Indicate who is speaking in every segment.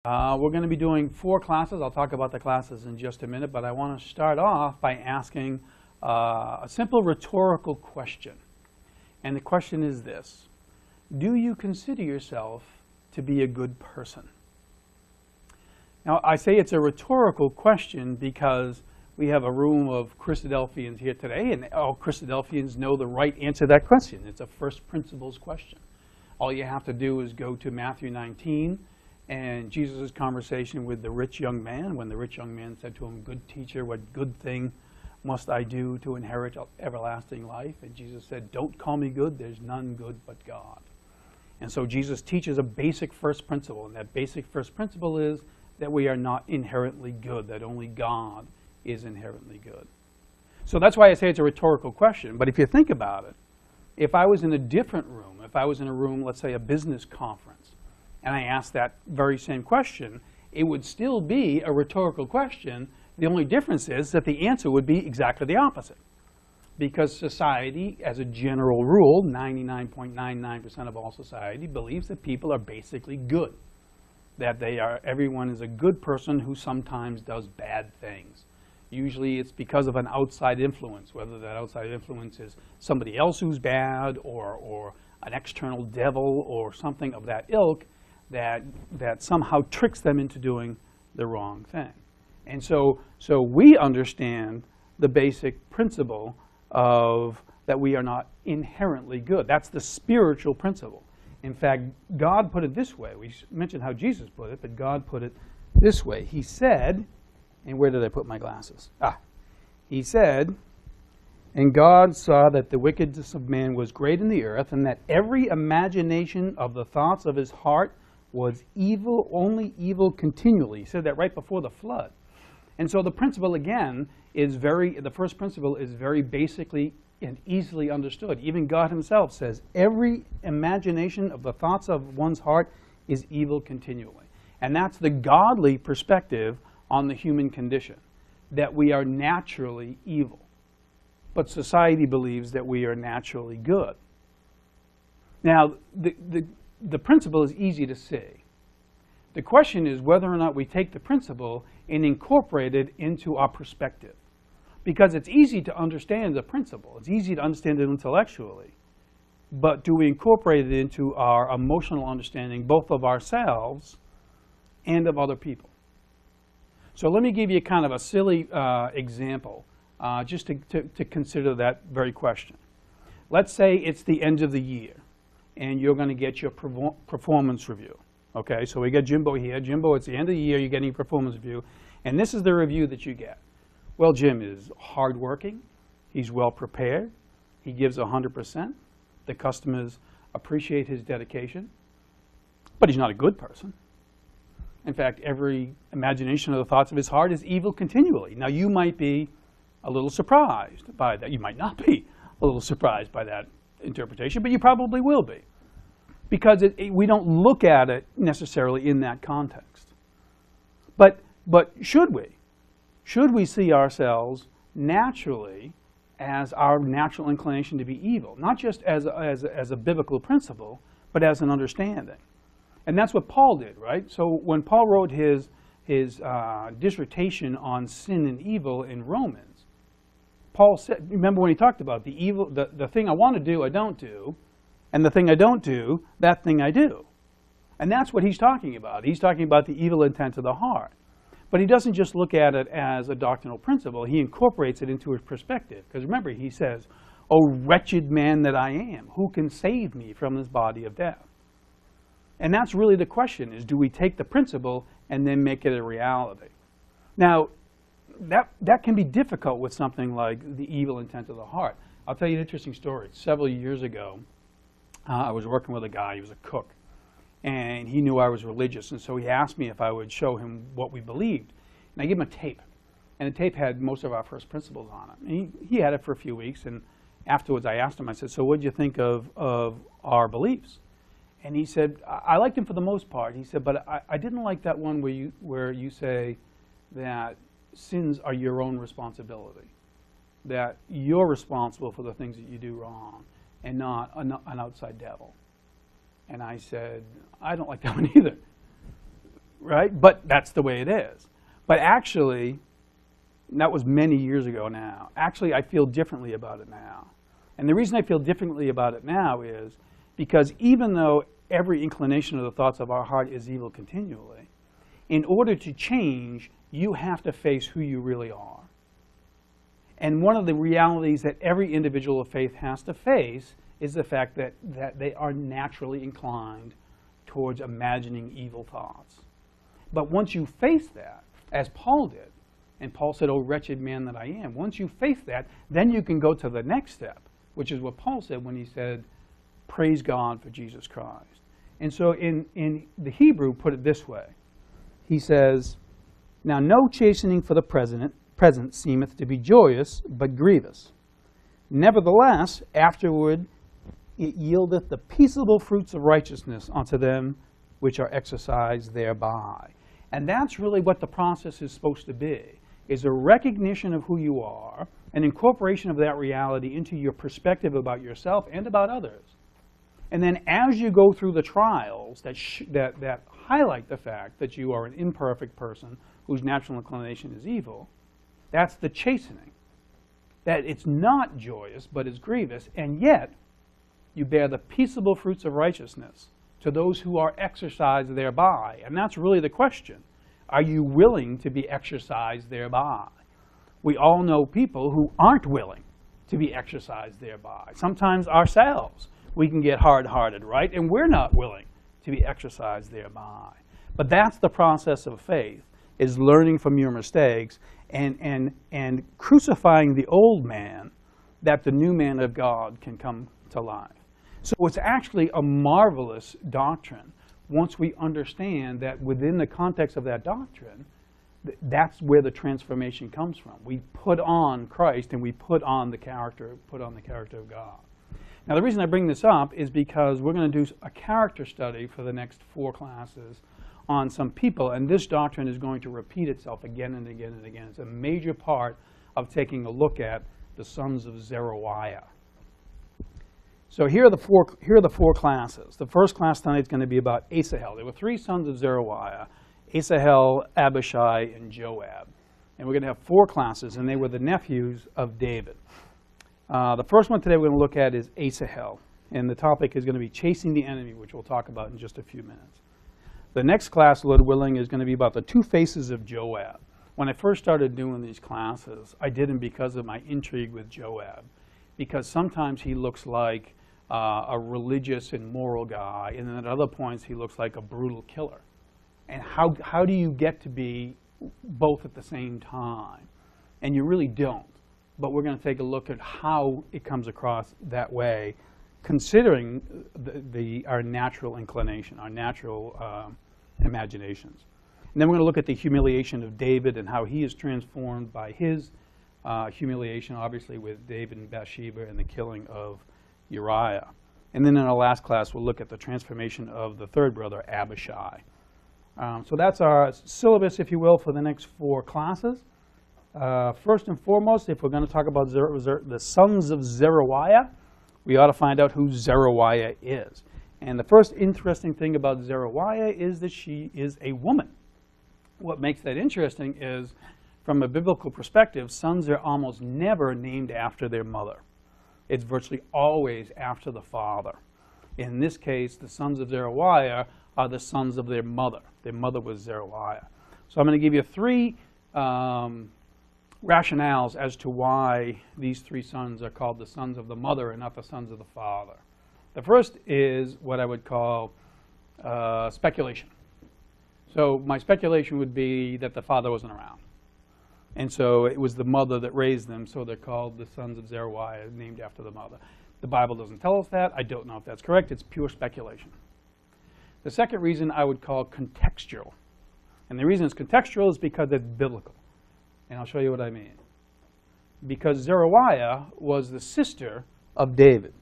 Speaker 1: We're going to be doing 4 classes. I'll talk about the classes in just a minute, but I want to start off by asking a simple rhetorical question. And the question is this: do you consider yourself to be a good person? Now, I say it's a rhetorical question because we have a room of Christadelphians here today, and all Christadelphians know the right answer to that question. It's a first principles question. All you have to do is go to Matthew 19 and Jesus' conversation with the rich young man, when the rich young man said to him, "Good teacher, what good thing must I do to inherit everlasting life?" And Jesus said, "Don't call me good, there's none good but God." And so Jesus teaches a basic first principle, and that basic first principle is that we are not inherently good, that only God is inherently good. So that's why I say it's a rhetorical question. But if you think about it, if I was in a different room, if I was in a room, let's say a business conference, and I asked that very same question, it would still be a rhetorical question. The only difference is that the answer would be exactly the opposite. Because society, as a general rule, 99.99% of all society believes that people are basically good. That everyone is a good person who sometimes does bad things. Usually it's because of an outside influence, whether that outside influence is somebody else who's bad or an external devil or something of that ilk that somehow tricks them into doing the wrong thing. And so we understand the basic principle of that we are not inherently good. That's the spiritual principle. In fact, God put it this way. We mentioned how Jesus put it, but God put it this way. He said, and where did I put my glasses? He said, "And God saw that the wickedness of man was great in the earth, and that every imagination of the thoughts of his heart was evil, only evil continually." He said that right before the flood. And so the principle, again, the first principle is very basically and easily understood. Even God himself says, every imagination of the thoughts of one's heart is evil continually. And that's the godly perspective on the human condition, that we are naturally evil. But society believes that we are naturally good. Now, the principle is easy to see. The question is whether or not we take the principle and incorporate it into our perspective. Because it's easy to understand the principle. It's easy to understand it intellectually. But do we incorporate it into our emotional understanding, both of ourselves and of other people? So let me give you kind of a silly example, just to consider that very question. Let's say it's the end of the year, and you're going to get your performance review. Okay, so we got Jimbo here. Jimbo, it's the end of the year, you're getting a performance review, and this is the review that you get. Well, Jim is hardworking, he's well prepared, he gives 100%, the customers appreciate his dedication, but he's not a good person. In fact, every imagination of the thoughts of his heart is evil continually. Now, you might be a little surprised by that. You might not be a little surprised by that interpretation, but you probably will be. Because we don't look at it necessarily in that context. But should we? Should we see ourselves naturally as our natural inclination to be evil? Not just as a biblical principle, but as an understanding. And that's what Paul did, right? So when Paul wrote his dissertation on sin and evil in Romans, Paul said, remember when he talked about the evil, the thing I want to do, I don't do, and the thing I don't do, that thing I do. And that's what he's talking about. He's talking about the evil intent of the heart. But he doesn't just look at it as a doctrinal principle. He incorporates it into his perspective. Because remember, he says, "O wretched man that I am, who can save me from this body of death?" And that's really the question, is do we take the principle and then make it a reality? Now, that can be difficult with something like the evil intent of the heart. I'll tell you an interesting story. Several years ago, I was working with a guy, he was a cook. And he knew I was religious, and so he asked me if I would show him what we believed. And I gave him a tape, and the tape had most of our first principles on it. And he had it for a few weeks, and afterwards I asked him, I said, "So what did you think of our beliefs?" And he said, "I liked them for the most part." He said, "But I didn't like that one where you say that sins are your own responsibility, that you're responsible for the things that you do wrong, and not an outside devil." And I said, "I don't like that one either." right? But that's the way it is. But actually, that was many years ago now. Actually, I feel differently about it now. And the reason I feel differently about it now is because even though every inclination of the thoughts of our heart is evil continually, in order to change, you have to face who you really are. And one of the realities that every individual of faith has to face is the fact that they are naturally inclined towards imagining evil thoughts. But once you face that, as Paul did, and Paul said, "Oh, wretched man that I am," once you face that, then you can go to the next step, which is what Paul said when he said, "Praise God for Jesus Christ." And so in the Hebrew, put it this way. He says, "Now no chastening for the present seemeth to be joyous, but grievous. Nevertheless, afterward it yieldeth the peaceable fruits of righteousness unto them which are exercised thereby." And that's really what the process is supposed to be, is a recognition of who you are, an incorporation of that reality into your perspective about yourself and about others. And then as you go through the trials that highlight the fact that you are an imperfect person whose natural inclination is evil, that's the chastening. That it's not joyous, but is grievous, and yet you bear the peaceable fruits of righteousness to those who are exercised thereby. And that's really the question. Are you willing to be exercised thereby? We all know people who aren't willing to be exercised thereby. Sometimes ourselves, we can get hard-hearted, right? And we're not willing to be exercised thereby. But that's the process of faith, is learning from your mistakes and crucifying the old man that the new man of God can come to life. So it's actually a marvelous doctrine once we understand that within the context of that doctrine, that's where the transformation comes from. We put on Christ and we put on the character of God. Now the reason I bring this up is because we're going to do a character study for the next 4 classes on some people, and this doctrine is going to repeat itself again and again and again. It's a major part of taking a look at the sons of Zeruiah. So here are the four classes. The first class tonight is going to be about Asahel. There were 3 sons of Zeruiah: Asahel, Abishai, and Joab. And we're going to have 4 classes, and they were the nephews of David. The first one today we're going to look at is Asahel, and the topic is going to be chasing the enemy, which we'll talk about in just a few minutes. The next class, Lord willing, is going to be about the 2 faces of Joab. When I first started doing these classes, I did them because of my intrigue with Joab, because sometimes he looks like a religious and moral guy, and then at other points he looks like a brutal killer. And how do you get to be both at the same time? And you really don't. But we're going to take a look at how it comes across that way, considering our natural inclination, our natural imaginations. And then we're going to look at the humiliation of David and how he is transformed by his humiliation, obviously with David and Bathsheba and the killing of Uriah. And then in our last class, we'll look at the transformation of the third brother, Abishai. So that's our syllabus, if you will, for the next 4 classes. First and foremost, if we're going to talk about the sons of Zeruiah, we ought to find out who Zeruiah is. And the first interesting thing about Zeruiah is that she is a woman. What makes that interesting is, from a biblical perspective, sons are almost never named after their mother. It's virtually always after the father. In this case, the sons of Zeruiah are the sons of their mother. Their mother was Zeruiah. So I'm going to give you 3 rationales as to why these 3 sons are called the sons of the mother and not the sons of the father. The first is what I would call speculation. So my speculation would be that the father wasn't around. And so it was the mother that raised them, so they're called the sons of Zeruiah, named after the mother. The Bible doesn't tell us that. I don't know if that's correct. It's pure speculation. The second reason I would call contextual. And the reason it's contextual is because it's biblical. And I'll show you what I mean. Because Zeruiah was the sister of David.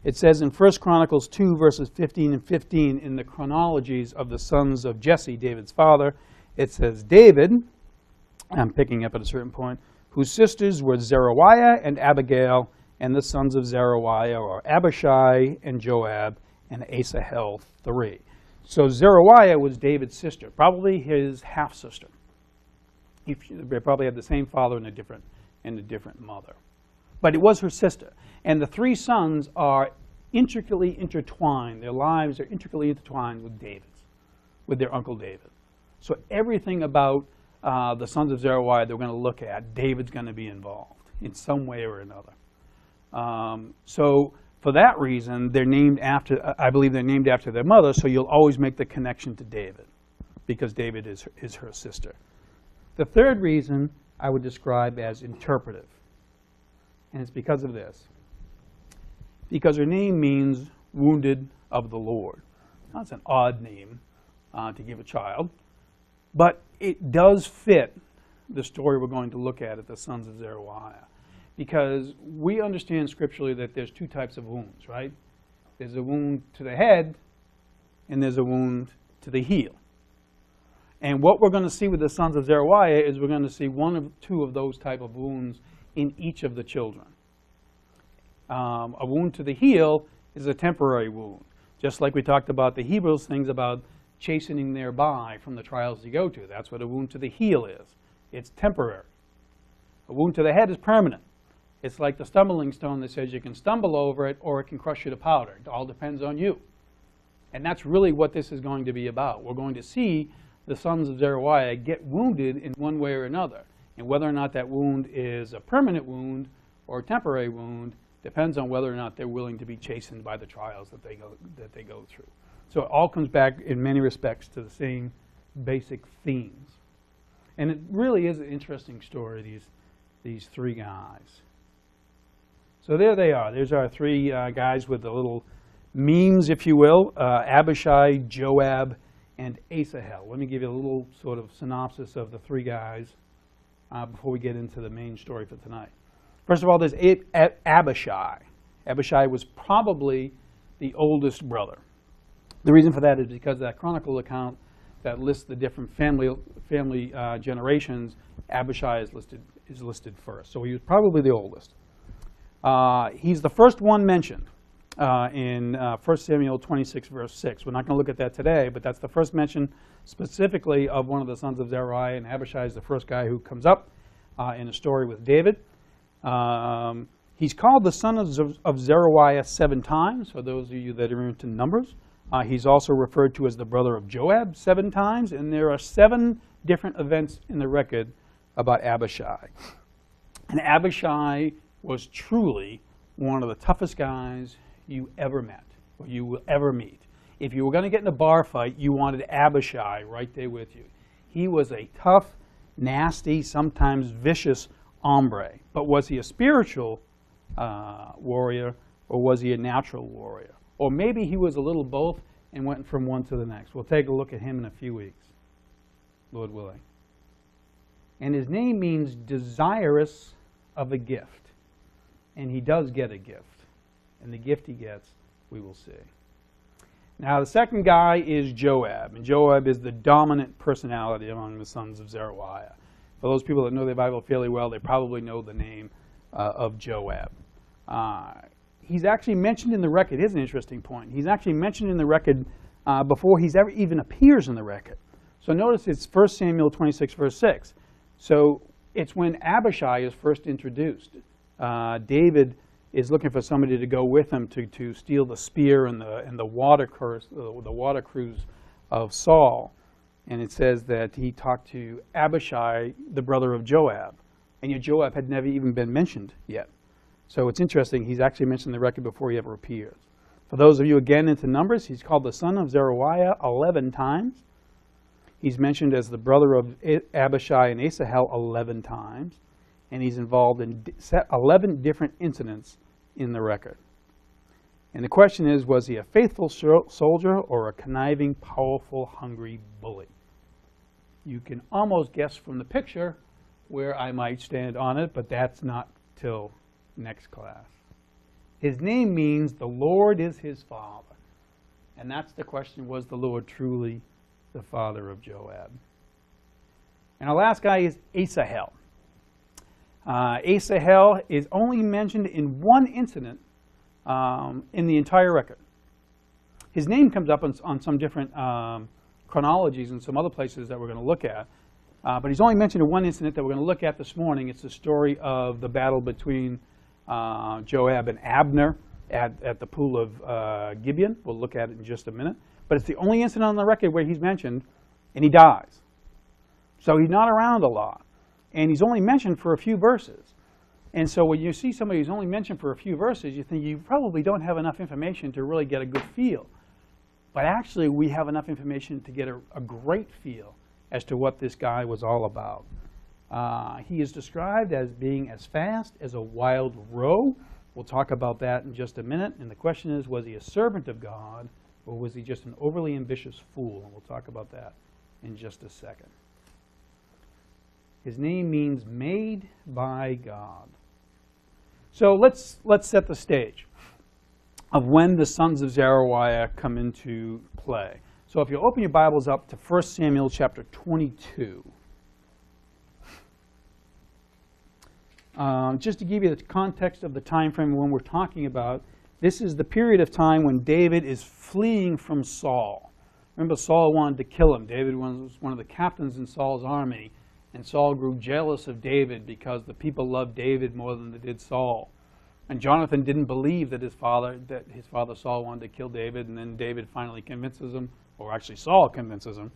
Speaker 1: It says in 1 Chronicles 2, verses 15 and 15, in the chronologies of the sons of Jesse, David's father, it says, David, I'm picking up at a certain point, whose sisters were Zeruiah and Abigail, and the sons of Zeruiah are Abishai and Joab and Asahel 3. So Zeruiah was David's sister, probably his half-sister. They probably had the same father and a different mother. But it was her sister. And the three sons are intricately intertwined. Their lives are intricately intertwined with David's, with their uncle David. So everything about the sons of Zeruiah that we're going to look at, David's going to be involved in some way or another. So for that reason, they're named after, I believe they're named after their mother, so you'll always make the connection to David, because David is her sister. The third reason I would describe as interpretive, and it's because of this. Because her name means wounded of the Lord. That's an odd name to give a child, but it does fit the story we're going to look at the sons of Zeruiah. Because we understand scripturally that there's two types of wounds, right? There's a wound to the head, and there's a wound to the heel. And what we're going to see with the sons of Zeruiah is we're going to see one of two of those type of wounds in each of the children. A wound to the heel is a temporary wound. Just like we talked about the Hebrews things about chastening thereby from the trials you go to. That's what a wound to the heel is. It's temporary. A wound to the head is permanent. It's like the stumbling stone that says you can stumble over it or it can crush you to powder. It all depends on you. And that's really what this is going to be about. We're going to see the sons of Zeruiah get wounded in one way or another. And whether or not that wound is a permanent wound or a temporary wound depends on whether or not they're willing to be chastened by the trials that they go through. So it all comes back in many respects to the same basic themes. And it really is an interesting story, these three guys. So there they are. There's our three guys with the little memes, if you will, Abishai, Joab, and Asahel. Let me give you a little sort of synopsis of the three guys before we get into the main story for tonight. First of all, there's Abishai. Abishai was probably the oldest brother. The reason for that is because that chronicle account that lists the different family generations, Abishai is listed first. So he was probably the oldest. He's the first one mentioned in 1 Samuel 26, verse 6. We're not going to look at that today, but that's the first mention specifically of one of the sons of Zeruiah, and Abishai is the first guy who comes up in a story with David. He's called the son of Zeruiah 7 times, for those of you that are into numbers. He's also referred to as the brother of Joab 7 times, and there are 7 different events in the record about Abishai. And Abishai was truly one of the toughest guys you ever met, or you will ever meet. If you were going to get in a bar fight, you wanted Abishai right there with you. He was a tough, nasty, sometimes vicious hombre. But was he a spiritual warrior, or was he a natural warrior? Or maybe he was a little both and went from one to the next. We'll take a look at him in a few weeks, Lord willing. And his name means desirous of a gift. And he does get a gift. And the gift he gets, we will see. Now, the second guy is Joab. And Joab is the dominant personality among the sons of Zeruiah. For those people that know their Bible fairly well, they probably know the name of Joab. He's actually mentioned in the record. Here's an interesting point. He's actually mentioned in the record before he's ever even appears in the record. So notice it's 1 Samuel 26, verse 6. So it's when Abishai is first introduced. David is looking for somebody to go with him to steal the spear and the water cruise of Saul. And it says that he talked to Abishai, the brother of Joab. And yet Joab had never even been mentioned yet. So it's interesting, he's actually mentioned in the record before he ever appears. For those of you, again, into numbers, he's called the son of Zeruiah 11 times. He's mentioned as the brother of Abishai and Asahel 11 times. And he's involved in 11 different incidents in the record. And the question is, was he a faithful soldier or a conniving, powerful, hungry bully? You can almost guess from the picture where I might stand on it, but that's not till next class. His name means the Lord is his father. And that's the question, was the Lord truly the father of Joab? And our last guy is Asahel. Asahel is only mentioned in one incident in the entire record. His name comes up on some different chronologies and some other places that we're going to look at. But he's only mentioned in one incident that we're going to look at this morning. It's the story of the battle between Joab and Abner at the pool of Gibeon. We'll look at it in just a minute. But it's the only incident on the record where he's mentioned, and he dies. So he's not around a lot. And he's only mentioned for a few verses. And so when you see somebody who's only mentioned for a few verses, you think you probably don't have enough information to really get a good feel. But actually, we have enough information to get a great feel as to what this guy was all about. He is described as being as fast as a wild roe. We'll talk about that in just a minute. And the question is, was he a servant of God, or was he just an overly ambitious fool? And we'll talk about that in just a second. His name means made by God. So let's set the stage of when the sons of Zeruiah come into play. So if you open your Bibles up to 1 Samuel chapter 22. Just to give you the context of the time frame when we're talking about, this is the period of time when David is fleeing from Saul. Remember, Saul wanted to kill him. David was one of the captains in Saul's army, and Saul grew jealous of David because the people loved David more than they did Saul. And Jonathan didn't believe that his father Saul wanted to kill David, and then David finally convinces him, or actually Saul convinces him,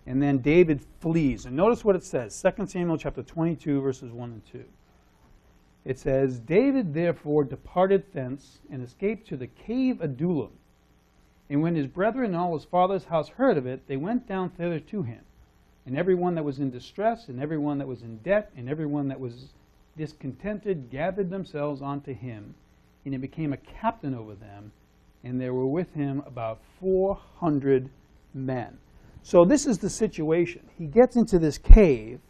Speaker 1: and then David flees. And notice what it says, 2 Samuel chapter 22, verses 1 and 2. It says, David therefore departed thence and escaped to the cave Adullam. And when his brethren and all his father's house heard of it, they went down thither to him. And everyone that was in distress, and everyone that was in debt, and everyone that was discontented gathered themselves unto him, and he became a captain over them, and there were with him about 400 men. So this is the situation. He gets into this cave,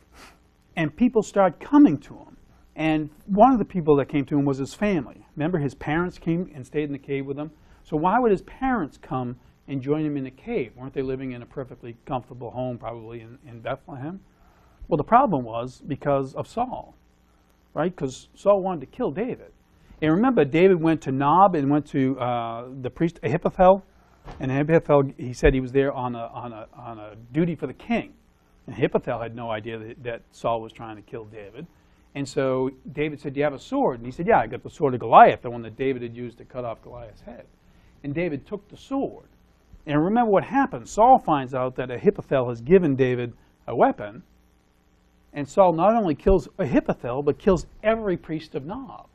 Speaker 1: and people start coming to him. And one of the people that came to him was his family. Remember, his parents came and stayed in the cave with him. So why would his parents come and join him in the cave? Weren't they living in a perfectly comfortable home, probably in Bethlehem? Well, the problem was because of Saul, right? Because Saul wanted to kill David. And remember, David went to Nob and went to the priest Ahithophel. And Ahithophel, he said he was there on a duty for the king. And Ahithophel had no idea that Saul was trying to kill David. And so David said, do you have a sword? And he said, yeah, I got the sword of Goliath, the one that David had used to cut off Goliath's head. And David took the sword. And remember what happened. Saul finds out that Ahithophel has given David a weapon. And Saul not only kills Ahithophel, but kills every priest of Nob.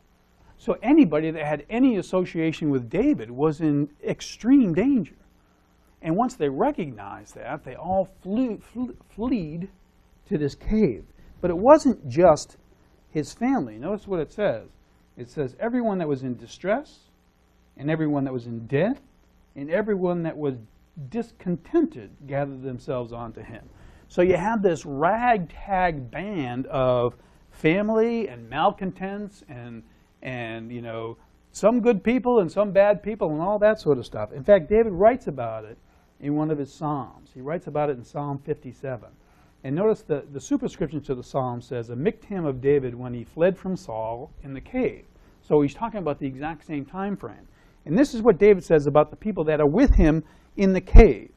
Speaker 1: So anybody that had any association with David was in extreme danger. And once they recognized that, they all fled to this cave. But it wasn't just his family. Notice what it says. It says, everyone that was in distress, and everyone that was in debt, and everyone that was discontented gathered themselves onto him. So you had this ragtag band of family and malcontents and you know, some good people and some bad people and all that sort of stuff. In fact, David writes about it in one of his Psalms. He writes about it in Psalm 57. And notice the superscription to the Psalm says, a miktam of David when he fled from Saul in the cave. So he's talking about the exact same time frame. And this is what David says about the people that are with him in the cave.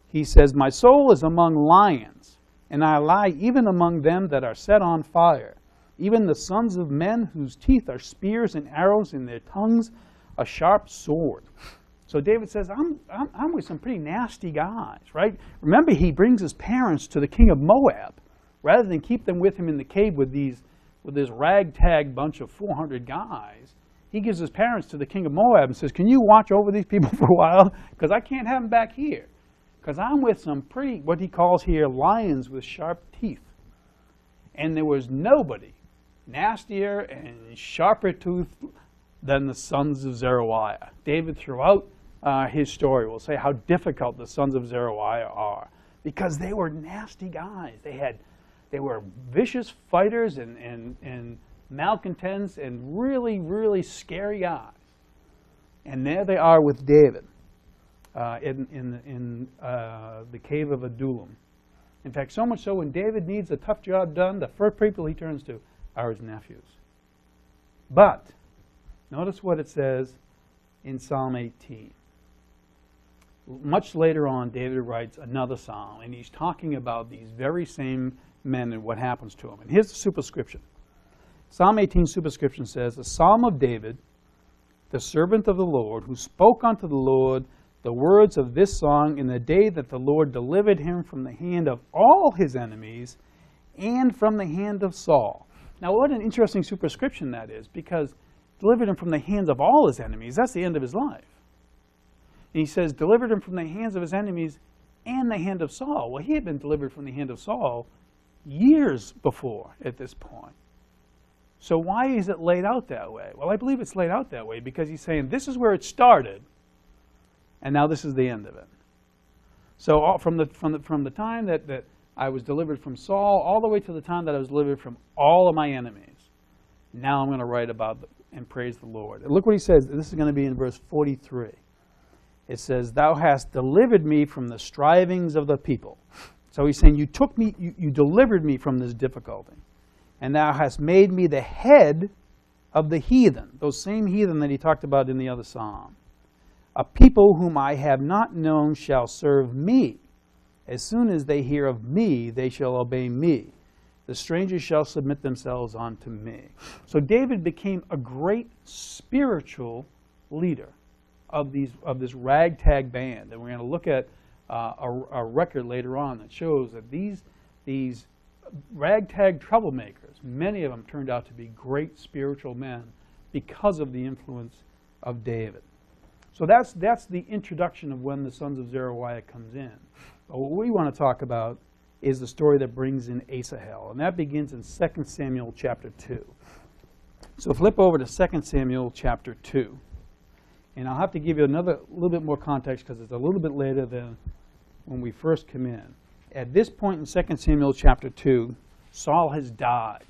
Speaker 1: He says, my soul is among lions, and I lie even among them that are set on fire, even the sons of men whose teeth are spears and arrows, and their tongues a sharp sword. So David says, I'm with some pretty nasty guys, right? Remember, he brings his parents to the king of Moab, rather than keep them with him in the cave with this ragtag bunch of 400 guys. He gives his parents to the king of Moab and says, can you watch over these people for a while? Because I can't have them back here. Because I'm with some pretty, what he calls here, lions with sharp teeth. And there was nobody nastier and sharper toothed than the sons of Zeruiah. David, throughout his story, will say how difficult the sons of Zeruiah are. Because they were nasty guys. They were vicious fighters and malcontents and really, really scary guys. And there they are with David in the cave of Adullam. In fact, so much so when David needs a tough job done, the first people he turns to are his nephews. But notice what it says in Psalm 18. much later on, David writes another psalm, and he's talking about these very same men and what happens to them. And here's the superscription. Psalm 18 superscription says, "A psalm of David, the servant of the Lord, who spoke unto the Lord the words of this song in the day that the Lord delivered him from the hand of all his enemies and from the hand of Saul." Now, what an interesting superscription that is, because delivered him from the hands of all his enemies, that's the end of his life. And he says, delivered him from the hands of his enemies and the hand of Saul. Well, he had been delivered from the hand of Saul years before at this point. So why is it laid out that way? Well, I believe it's laid out that way because he's saying this is where it started, and now this is the end of it. So from the time that I was delivered from Saul all the way to the time that I was delivered from all of my enemies, now I'm going to write about and praise the Lord. And look what he says. This is going to be in verse 43. It says, "Thou hast delivered me from the strivings of the people." So he's saying, you delivered me from this difficulty. "And thou hast made me the head of the heathen," those same heathen that he talked about in the other psalm. "A people whom I have not known shall serve me. As soon as they hear of me, they shall obey me. The strangers shall submit themselves unto me." So David became a great spiritual leader of this ragtag band. And we're going to look at a record later on that shows that these ragtag troublemakers, many of them turned out to be great spiritual men because of the influence of David. So that's the introduction of when the sons of Zeruiah comes in. But what we want to talk about is the story that brings in Asahel, and that begins in 2 Samuel chapter 2. So flip over to 2 Samuel chapter 2. And I'll have to give you another little bit more context because it's a little bit later than when we first come in. At this point in 2 Samuel chapter 2, Saul has died.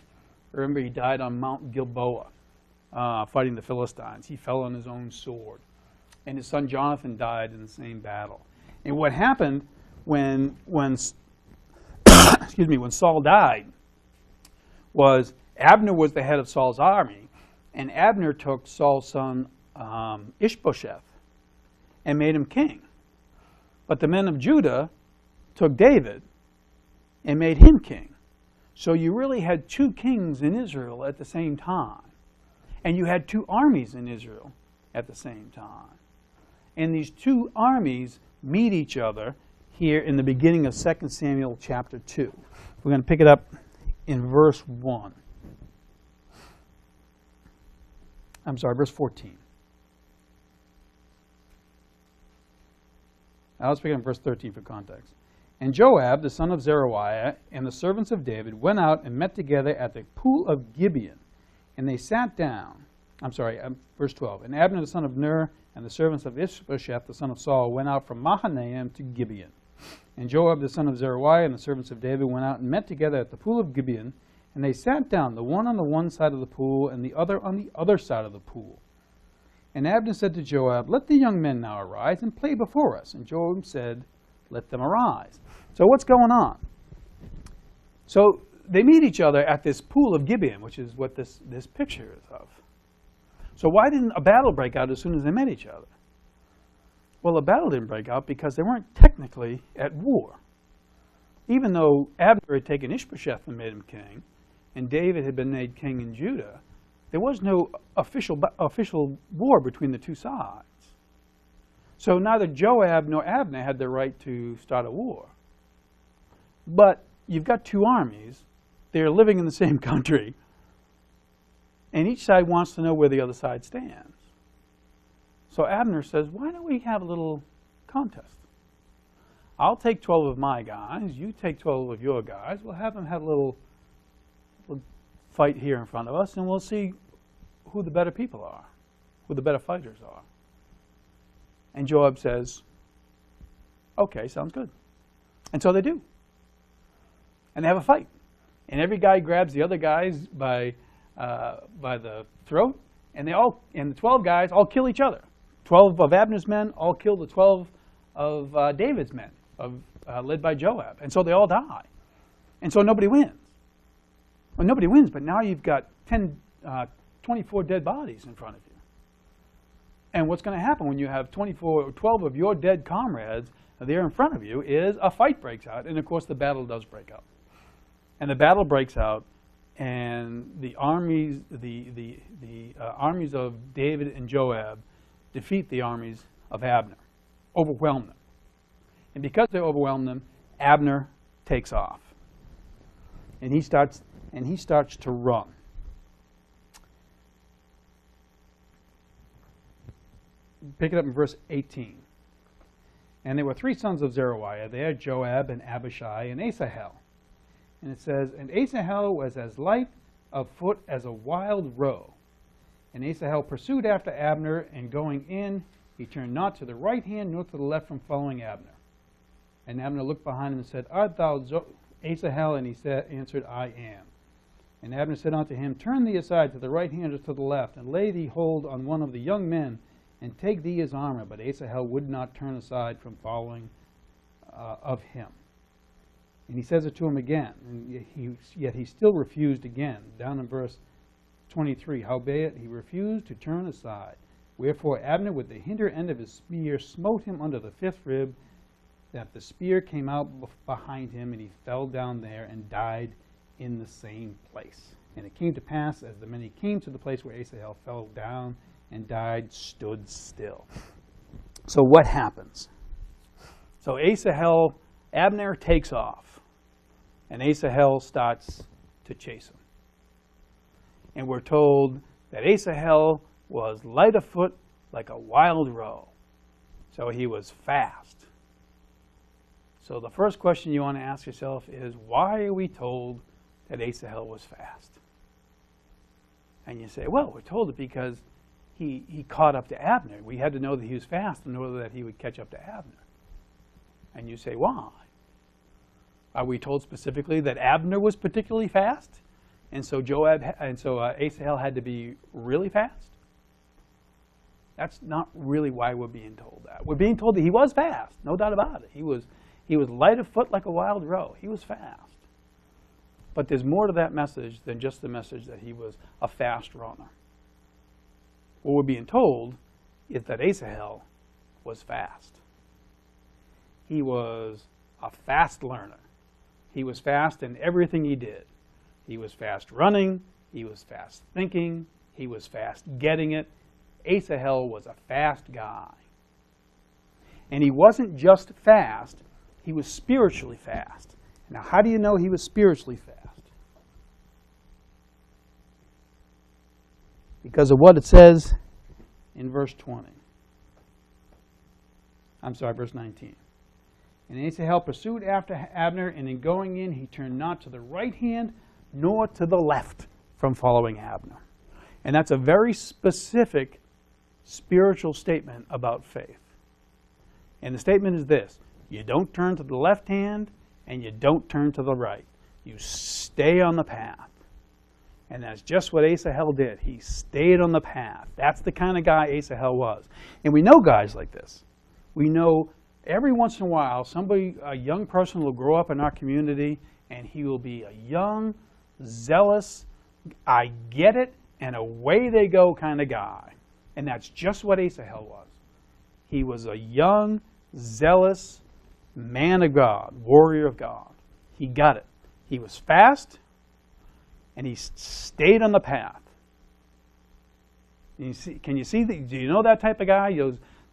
Speaker 1: Remember, he died on Mount Gilboa fighting the Philistines. He fell on his own sword. And his son Jonathan died in the same battle. And what happened when when Saul died was Abner was the head of Saul's army, and Abner took Saul's son Ishbosheth and made him king. But the men of Judah took David and made him king. So you really had two kings in Israel at the same time. And you had two armies in Israel at the same time. And these two armies meet each other here in the beginning of 2 Samuel chapter 2. We're going to pick it up in verse 1. I'm sorry, verse 14. Now let's pick up verse 13 for context. "And Joab, the son of Zeruiah, and the servants of David went out and met together at the pool of Gibeon. And they sat down." Verse 12. "And Abner, the son of Ner, and the servants of Ishbosheth, the son of Saul, went out from Mahanaim to Gibeon. And Joab, the son of Zeruiah, and the servants of David went out and met together at the pool of Gibeon. And they sat down, the one on the one side of the pool, and the other on the other side of the pool. And Abner said to Joab, Let the young men now arise and play before us. And Joab said, Let them arise." So what's going on? So they meet each other at this pool of Gibeon, which is what this picture is of. So why didn't a battle break out as soon as they met each other? Well, a battle didn't break out because they weren't technically at war. Even though Abner had taken Ishbosheth and made him king, and David had been made king in Judah, there was no official war between the two sides. So neither Joab nor Abner had the right to start a war. But you've got two armies. They're living in the same country. And each side wants to know where the other side stands. So Abner says, why don't we have a little contest? I'll take 12 of my guys. You take 12 of your guys. We'll have them have a little fight here in front of us, and we'll see who the better people are, who the better fighters are. And Joab says, okay, sounds good. And so they do. And they have a fight. And every guy grabs the other guys by the throat, and the 12 guys all kill each other. 12 of Abner's men all kill the 12 of David's men, led by Joab. And so they all die. And so nobody wins. Well, nobody wins, but now you've got 24 dead bodies in front of you. And what's going to happen when you have 12 of your dead comrades there in front of you is a fight breaks out. And of course, the battle does break out. And the battle breaks out, and the armies, armies of David and Joab defeat the armies of Abner, overwhelm them. And because they overwhelm them, Abner takes off. And he starts to run. Pick it up in verse 18. And there were 3 sons of Zeruiah there, Joab and Abishai and Asahel. And it says, and Asahel was as light of foot as a wild roe. And Asahel pursued after Abner, and going in, he turned not to the right hand nor to the left from following Abner. And Abner looked behind him and said, Art thou Asahel? And he answered, I am. And Abner said unto him, Turn thee aside to the right hand or to the left, and lay thee hold on one of the young men, and take thee his armor. But Asahel would not turn aside from following of him. And he says it to him again, and yet he still refused again. Down in verse 23, howbeit he refused to turn aside. Wherefore Abner with the hinder end of his spear smote him under the 5th rib, that the spear came out behind him, and he fell down there and died in the same place. And it came to pass, as the many came to the place where Asahel fell down and died, stood still. So what happens? So Abner takes off, and Asahel starts to chase him. And we're told that Asahel was light of foot like a wild roe. So he was fast. So the first question you want to ask yourself is, why are we told that Asahel was fast? And you say, well, we're told it because he caught up to Abner. We had to know that he was fast in order that he would catch up to Abner. And you say, why? Are we told specifically that Abner was particularly fast, and so Asahel had to be really fast? That's not really why we're being told that. We're being told that he was fast, no doubt about it. He was light of foot like a wild roe. He was fast. But there's more to that message than just the message that he was a fast runner. What we're being told is that Asahel was fast. He was a fast learner. He was fast in everything he did. He was fast running. He was fast thinking. He was fast getting it. Asahel was a fast guy. And he wasn't just fast, he was spiritually fast. Now, how do you know he was spiritually fast? Because of what it says in verse 20. I'm sorry, verse 19. And Asahel pursued after Abner, and in going in, he turned not to the right hand nor to the left from following Abner. And that's a very specific spiritual statement about faith. And the statement is this: you don't turn to the left hand, and you don't turn to the right. You stay on the path. And that's just what Asahel did. He stayed on the path. That's the kind of guy Asahel was. And we know guys like this. We know every once in a while, a young person will grow up in our community, and he will be a young, zealous, I get it, and away they go kind of guy. And that's just what Asahel was. He was a young, zealous man of God, warrior of God. He got it. He was fast, and he stayed on the path. Can you see that? Do you know that type of guy?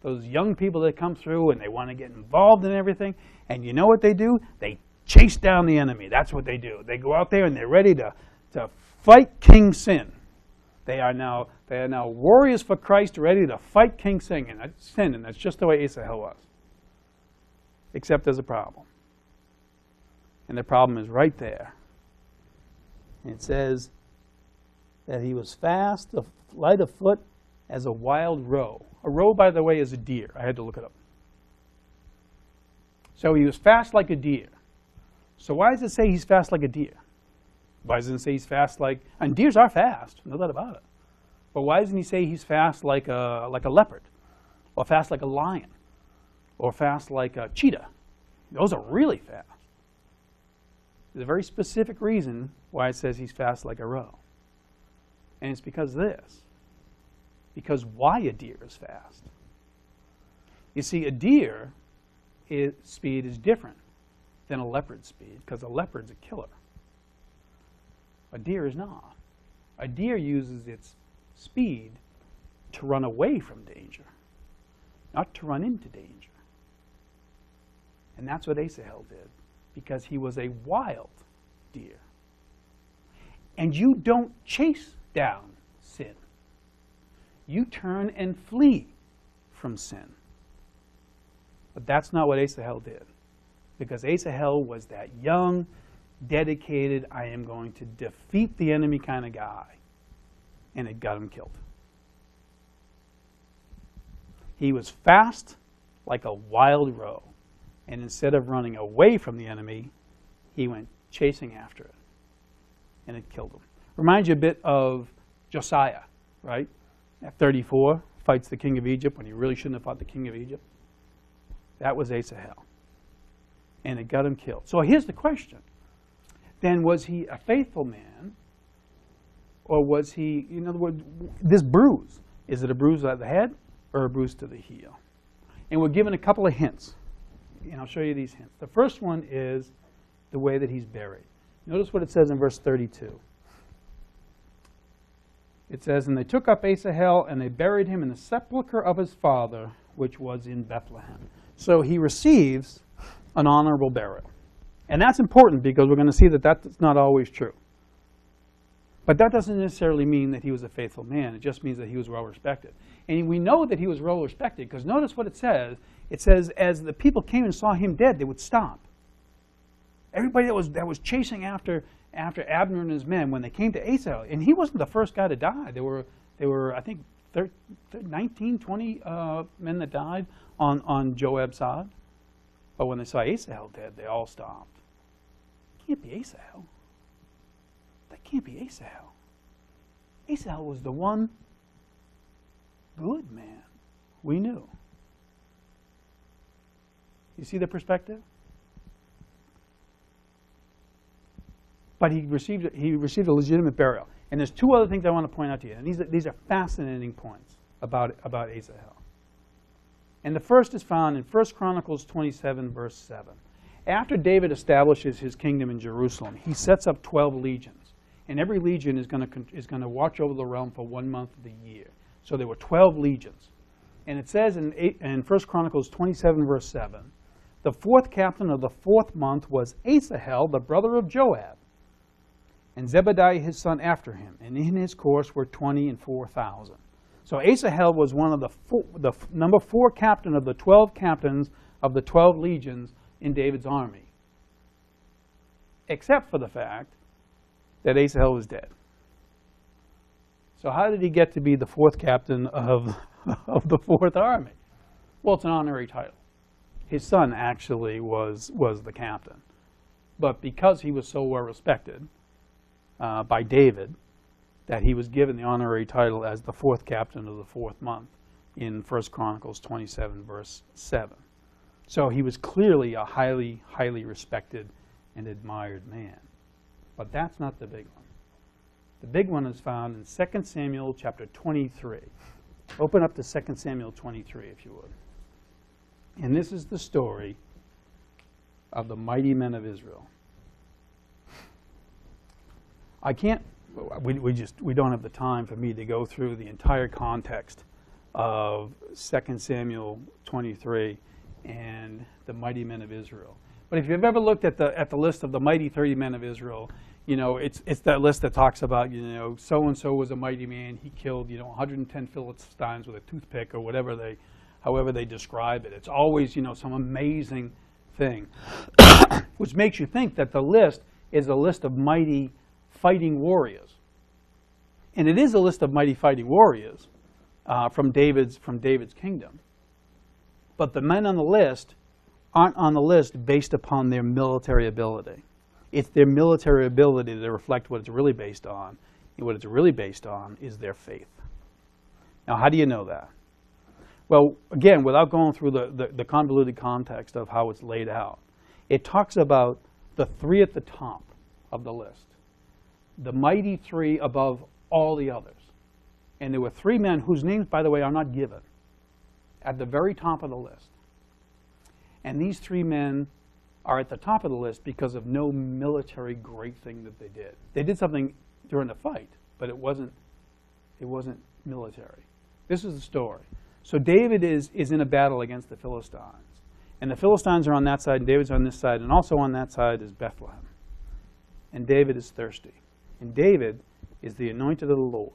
Speaker 1: Those young people that come through and they want to get involved in everything. And you know what they do? They chase down the enemy. That's what they do. They go out there and they're ready to fight King Sin. They are now warriors for Christ, ready to fight King Sin. And that's just the way Asahel was. Except there's a problem. And the problem is right there. It says that he was fast, light of foot, as a wild roe. A roe, by the way, is a deer. I had to look it up. So he was fast like a deer. So why does it say he's fast like a deer? Why doesn't it say he's fast like... And deers are fast, no doubt about it. But why doesn't he say he's fast like a leopard? Or fast like a lion? Or fast like a cheetah? Those are really fast. There's a very specific reason why it says he's fast like a roe. And it's because of this. because why a deer is fast. You see, a deer speed is different than a leopard's speed, because a leopard's a killer. A deer is not. A deer uses its speed to run away from danger, not to run into danger. And that's what Asahel did, because he was a wild deer. And you don't chase down sin. You turn and flee from sin. But that's not what Asahel did, because Asahel was that young, dedicated, I am going to defeat the enemy kind of guy, and it got him killed. He was fast like a wild roe, and instead of running away from the enemy, he went chasing after it, and it killed him. Reminds you a bit of Josiah, right? At 34, fights the king of Egypt when he really shouldn't have fought the king of Egypt. That was Asahel, and it got him killed. So here's the question. Then was he a faithful man, or was he, in other words, this bruise, is it a bruise at the head or a bruise to the heel? And we're given a couple of hints, and I'll show you these hints. The first one is the way that he's buried. Notice what it says in verse 32. It says, and they took up Asahel, and they buried him in the sepulchre of his father, which was in Bethlehem. So he receives an honorable burial. And that's important, because we're going to see that that's not always true. But that doesn't necessarily mean that he was a faithful man. It just means that he was well respected. And we know that he was well respected, because notice what it says. It says, as the people came and saw him dead, they would stop. Everybody that was chasing after Abner and his men, when they came to Asahel, and he wasn't the first guy to die. There were I think 19, 20 men that died on Joab's side. But when they saw Asahel dead, they all stopped. It can't be Asahel. That can't be Asahel. Asahel was the one good man we knew. You see the perspective? But he received a legitimate burial. And there's two other things I want to point out to you. And these are fascinating points about Asahel. And the first is found in 1 Chronicles 27, verse 7. After David establishes his kingdom in Jerusalem, he sets up 12 legions. And every legion is going to watch over the realm for 1 month of the year. So there were 12 legions. And it says in 1 Chronicles 27, verse 7, the fourth captain of the fourth month was Asahel, the brother of Joab, and Zebediah his son after him. And in his course were 24,000. So Asahel was one of the number 4 captain of the 12 captains of the 12 legions in David's army. Except for the fact that Asahel was dead. So how did he get to be the 4th captain of the 4th army? Well, it's an honorary title. His son actually was the captain. But because he was so well respected by David, that he was given the honorary title as the 4th captain of the 4th month in 1 Chronicles 27, verse 7. So he was clearly a highly, highly respected and admired man. But that's not the big one. The big one is found in 2 Samuel chapter 23. Open up to 2 Samuel 23, if you would. And this is the story of the mighty men of Israel. We don't have the time for me to go through the entire context of 2 Samuel 23 and the mighty men of Israel. But if you've ever looked at the list of the mighty 30 men of Israel, you know, it's that list that talks about, you know, so-and-so was a mighty man. He killed, 110 Philistines with a toothpick or however they describe it. It's always, some amazing thing, which makes you think that the list is a list of mighty fighting warriors. And it is a list of mighty fighting warriors from David's kingdom. But the men on the list aren't on the list based upon their military ability. It's their military ability that reflect what it's really based on. And what it's really based on is their faith. Now, how do you know that? Well, again, without going through the convoluted context of how it's laid out, it talks about the 3 at the top of the list. The mighty 3 above all the others. And there were 3 men whose names, by the way, are not given, at the very top of the list. And these 3 men are at the top of the list because of no military great thing that they did. They did something during the fight, but it wasn't military. This is the story. So David is in a battle against the Philistines. And the Philistines are on that side, and David's on this side, and also on that side is Bethlehem. And David is thirsty. And David is the anointed of the Lord.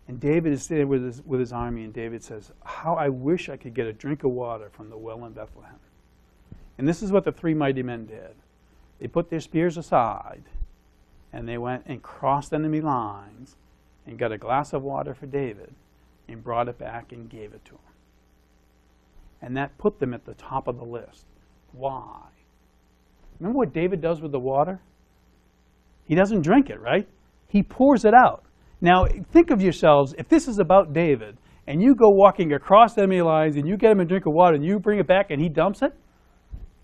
Speaker 1: And David is sitting with his army, and David says, how I wish I could get a drink of water from the well in Bethlehem. And this is what the 3 mighty men did. They put their spears aside, and they went and crossed enemy lines and got a glass of water for David and brought it back and gave it to him. And that put them at the top of the list. Why? Remember what David does with the water? He doesn't drink it, right? He pours it out. Now, think of yourselves, if this is about David, and you go walking across enemy lines, and you get him a drink of water, and you bring it back, and he dumps it,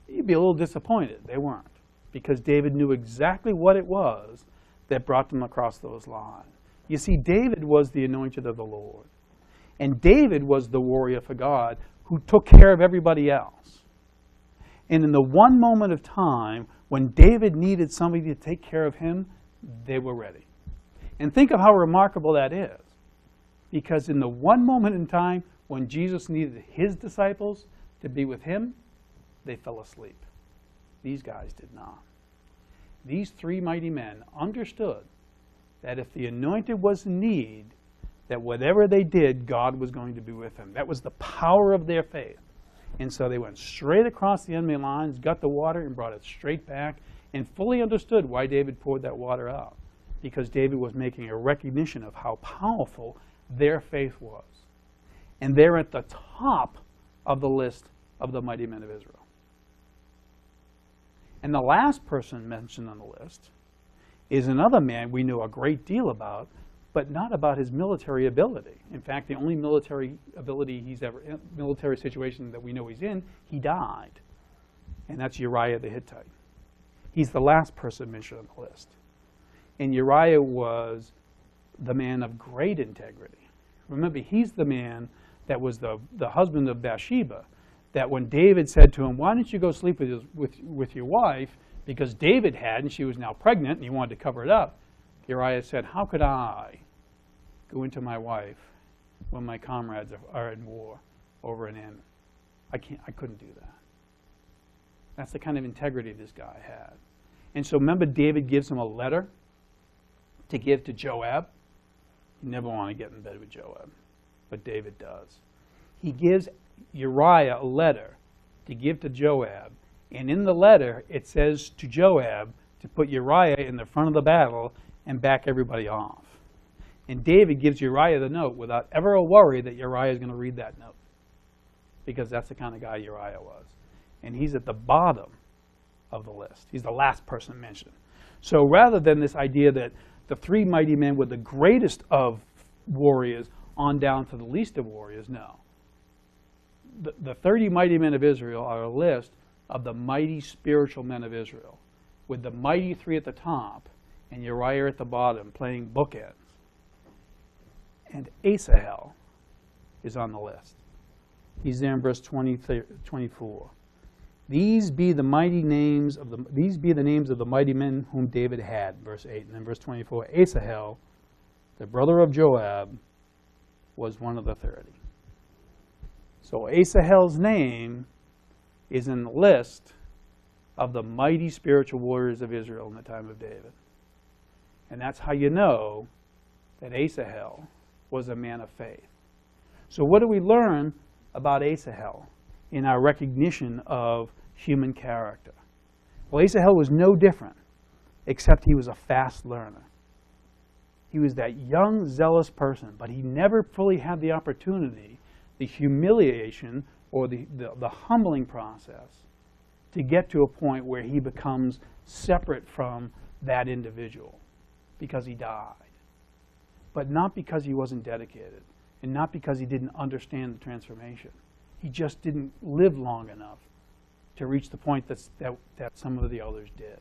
Speaker 1: you'd be a little disappointed. They weren't, because David knew exactly what it was that brought them across those lines. You see, David was the anointed of the Lord. And David was the warrior for God who took care of everybody else. And in the one moment of time when David needed somebody to take care of him, they were ready. And think of how remarkable that is. Because in the one moment in time when Jesus needed his disciples to be with him, they fell asleep. These guys did not. These 3 mighty men understood that if the anointed was in need, that whatever they did, God was going to be with them. That was the power of their faith. And so they went straight across the enemy lines, got the water, and brought it straight back, and fully understood why David poured that water out. Because David was making a recognition of how powerful their faith was. And they're at the top of the list of the mighty men of Israel. And the last person mentioned on the list is another man we know a great deal about, but not about his military ability. In fact, the only military situation that we know he's in, he died. And that's Uriah the Hittite. He's the last person mentioned on the list. And Uriah was the man of great integrity. Remember, he's the man that was the husband of Bathsheba, that when David said to him, why don't you go sleep with your wife, because David had, and she was now pregnant, and he wanted to cover it up, Uriah said, how could I go into my wife when my comrades are in war over an Ammon? I couldn't do that. That's the kind of integrity this guy had. And so remember, David gives him a letter to give to Joab. You never want to get in bed with Joab, but David does. He gives Uriah a letter to give to Joab, and in the letter it says to Joab to put Uriah in the front of the battle and back everybody off. And David gives Uriah the note without ever a worry that Uriah is going to read that note, because that's the kind of guy Uriah was. And he's at the bottom of the list. He's the last person mentioned. So rather than this idea that the 3 mighty men were the greatest of warriors on down to the least of warriors, no. The 30 mighty men of Israel are a list of the mighty spiritual men of Israel, with the mighty 3 at the top and Uriah at the bottom playing bookends. And Asahel is on the list. He's there in verse 24. These be the names of the mighty men whom David had, verse 8. And then verse 24, Asahel, the brother of Joab, was one of the 30. So Asahel's name is in the list of the mighty spiritual warriors of Israel in the time of David. And that's how you know that Asahel was a man of faith. So what do we learn about Asahel in our recognition of human character? Well, Asahel was no different, except he was a fast learner. He was that young, zealous person, but he never fully had the opportunity, the humiliation, or the humbling process to get to a point where he becomes separate from that individual, because he died. But not because he wasn't dedicated, and not because he didn't understand the transformation. He just didn't live long enough to reach the point that some of the others did.